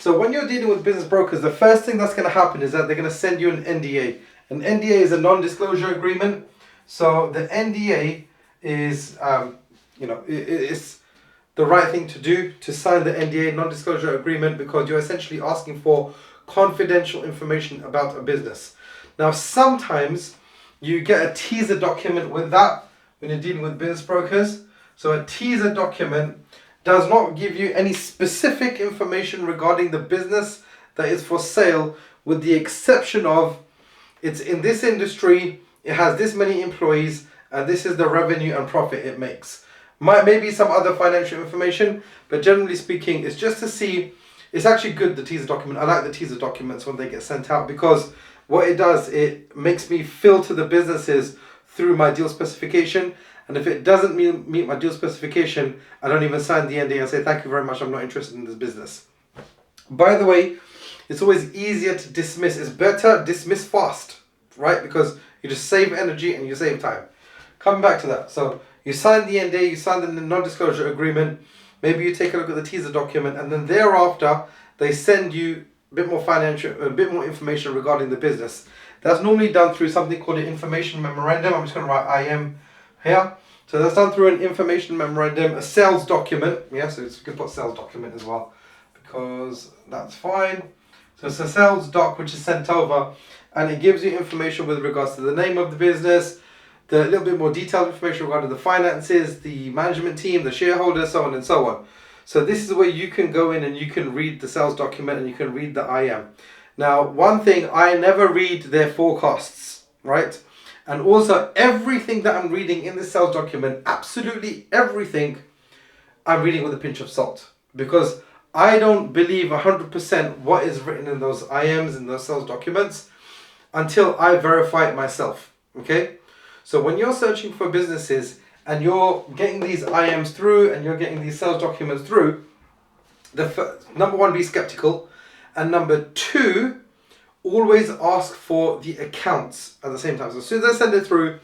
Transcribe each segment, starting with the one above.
So when you're dealing with business brokers, the first thing that's going to happen is that they're going to send you an NDA. An NDA is a non-disclosure agreement. So the NDA is, it's the right thing to do, to sign the NDA, non-disclosure agreement, because you're essentially asking for confidential information about a business. Now, sometimes you get a teaser document with that when you're dealing with business brokers. So a teaser document does not give you any specific information regarding the business that is for sale, with the exception of it's in this industry, it has this many employees, and this is the revenue and profit it makes. Maybe some other financial information, but generally speaking, it's just to see. It's actually good, the teaser document. I like the teaser documents when they get sent out, because what it does, it makes me filter the businesses through my deal specification. And if it doesn't meet my deal specification, I don't even sign the NDA and say, thank you very much, I'm not interested in this business. By the way, it's always easier to dismiss. It's better dismiss fast, right? Because you just save energy and you save time. Coming back to that. So you sign the NDA, you sign the non-disclosure agreement, maybe you take a look at the teaser document, and then thereafter, they send you a bit more information regarding the business. That's normally done through something called an information memorandum. I'm just going to write IM here. So that's done through an information memorandum, a sales document. Yeah, so you can put sales document as well, because that's fine. So it's a sales doc which is sent over, and it gives you information with regards to the name of the business, the little bit more detailed information regarding the finances, the management team, the shareholders, so on and so on. So this is where you can go in and you can read the sales document and you can read the IM. Now, one thing, I never read their forecasts, right? And also everything that I'm reading in the sales document, absolutely everything, I'm reading with a pinch of salt, because I don't believe 100% what is written in those IMs and those sales documents until I verify it myself, okay? So when you're searching for businesses and you're getting these IMs through and you're getting these sales documents through, number one, be skeptical. And number two, always ask for the accounts at the same time. So as soon as I send it through,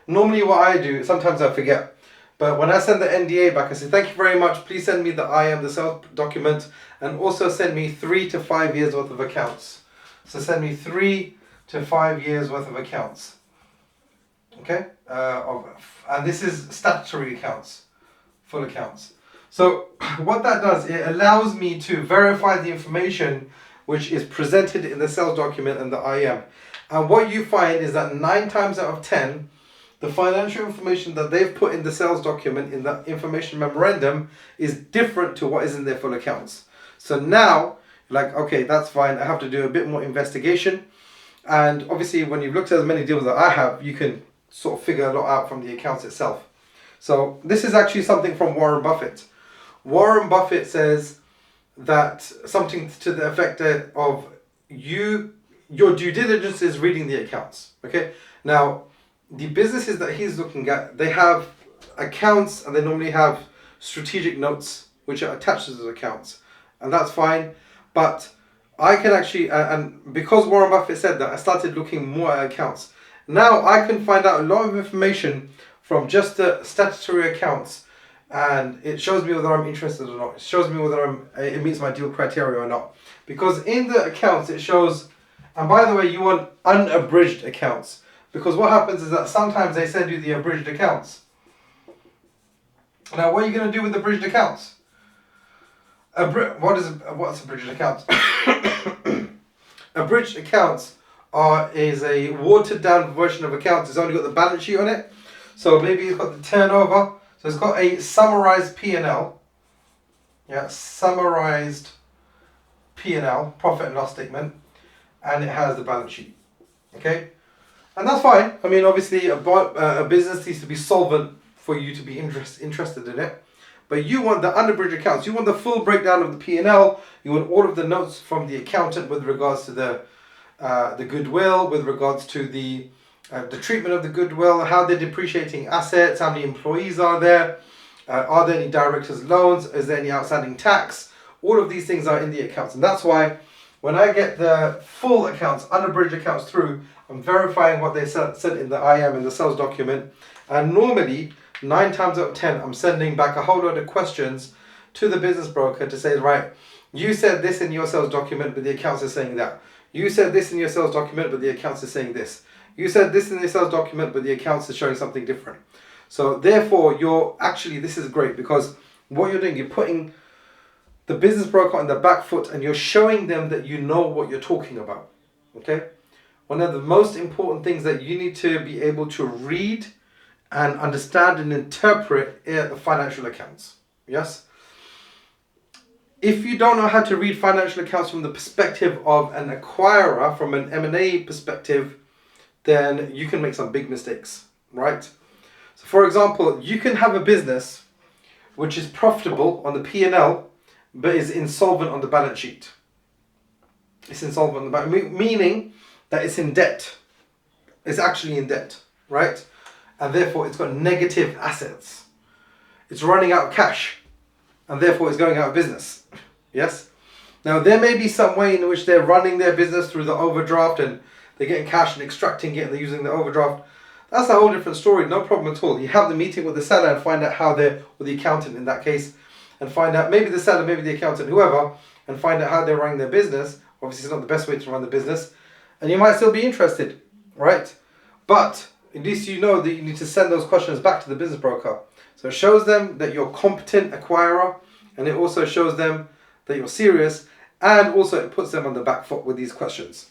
normally what I do, sometimes I forget, but when I send the NDA back, I say, thank you very much, please send me the IM, the sales document, and also send me 3 to 5 years worth of accounts. So send me 3 to 5 years worth of accounts. Okay, and this is statutory accounts, full accounts. So what that does, it allows me to verify the information which is presented in the sales document and the IM. And what you find is that 9 times out of 10, the financial information that they've put in the sales document, in the information memorandum, is different to what is in their full accounts. So now, like, okay, that's fine, I have to do a bit more investigation. And obviously, when you've looked at as many deals that I have, you can sort of figure a lot out from the accounts itself. So this is actually something from Warren Buffett. Warren Buffett says that something to the effect of your due diligence is reading the accounts. Okay, now the businesses that he's looking at, they have accounts and they normally have strategic notes which are attached to those accounts, and that's fine. But I can actually, and because Warren Buffett said that, I started looking more at accounts. Now I can find out a lot of information from just the statutory accounts, and it shows me whether I'm interested or not. It shows me whether it meets my deal criteria or not. Because in the accounts it shows, and by the way, you want unabridged accounts, because what happens is that sometimes they send you the abridged accounts. Now what are you going to do with the abridged accounts? What's abridged accounts? Abridged accounts is a watered down version of accounts. It's only got the balance sheet on it. So maybe it's got the turnover. So it's got a summarized P&L. Yeah, summarized P&L, profit and loss statement. And it has the balance sheet. Okay? And that's fine. I mean, obviously a business needs to be solvent for you to be interested in it. But you want the unabridged accounts. You want the full breakdown of the P&L. You want all of the notes from the accountant with regards to the goodwill, with regards to the treatment of the goodwill, how they're depreciating assets, how many employees are there any directors' loans, is there any outstanding tax? All of these things are in the accounts, and that's why when I get the full accounts, unabridged accounts through, I'm verifying what they said in the IM in the sales document, and normally 9 times out of 10 I'm sending back a whole lot of questions to the business broker to say, right, You said this in your sales document, but the accounts are saying that. You said this in your sales document, but the accounts are saying this. You said this in the sales document, but the accounts are showing something different. So therefore, this is great, because what you're doing, you're putting the business broker on the back foot, and you're showing them that you know what you're talking about. Okay? One of the most important things that you need to be able to read and understand and interpret the financial accounts. Yes? If you don't know how to read financial accounts from the perspective of an acquirer, from an M&A perspective, then you can make some big mistakes, right? So for example, you can have a business which is profitable on the P&L, but is insolvent on the balance sheet. It's insolvent on the balance sheet, meaning that it's in debt. It's actually in debt, right? And therefore it's got negative assets. It's running out of cash, and therefore it's going out of business. Yes? Now there may be some way in which they're running their business through the overdraft, and they're getting cash and extracting it, and they're using the overdraft. That's a whole different story, no problem at all. You have the meeting with the seller and find out how they're, or the accountant in that case, and find out, maybe the seller, maybe the accountant, whoever, and find out how they're running their business. Obviously it's not the best way to run the business, and you might still be interested, right? But at least you know that you need to send those questions back to the business broker. So it shows them that you're a competent acquirer, and it also shows them that you're serious, and also it puts them on the back foot with these questions.